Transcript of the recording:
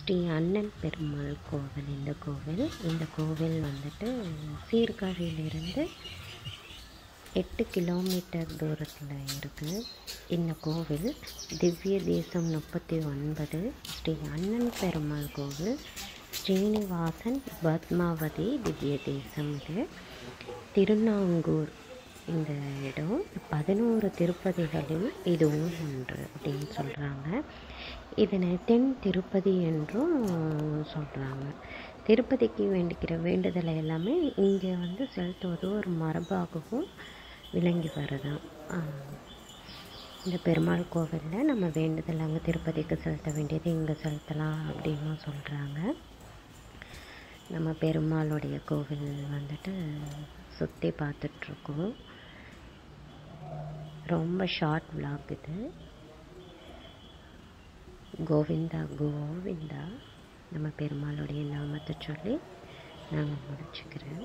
ஸ்ரீ அண்ணன் பெருமாள் கோவில். இந்த கோவில் வந்துட்டு சீர்காழியிலிருந்து 8 கிலோமீட்டர் தூரத்தில் இருக்குது. இந்த கோவில் திவ்ய தேசம் 39 ஸ்ரீ அண்ணன் பெருமாள் கோவில், ஸ்ரீனிவாசன் பத்மாவதி திவ்ய தேசம். இது திருநாங்கூர். இந்த இடம் 11 திருப்பதிகளில் இதுவும் ஒன்று அப்படின்னு சொல்கிறாங்க. இதனை தென் திருப்பதி என்றும் சொல்கிறாங்க. திருப்பதிக்கு வேண்டிக்கிற வேண்டுதலை எல்லாமே இங்கே செலுத்துவது ஒரு மரபாகவும் விளங்கி வருதான். இந்த பெருமாள் கோவிலில் நம்ம வேண்டுதல் அங்கே திருப்பதிக்கு செலுத்த வேண்டியது இங்கே செலுத்தலாம் அப்படின்னு சொல்கிறாங்க. நம்ம பெருமாளுடைய கோவில் சுற்றி பார்த்துட்ருக்கோம். ரொம்ப ஷார்ட் விளாக் இது. கோவிந்தா கோவிந்தா. நம்ம பெருமாளுடைய நாமத்தை சொல்லி நாங்கள் முடிச்சுக்கிறேன்.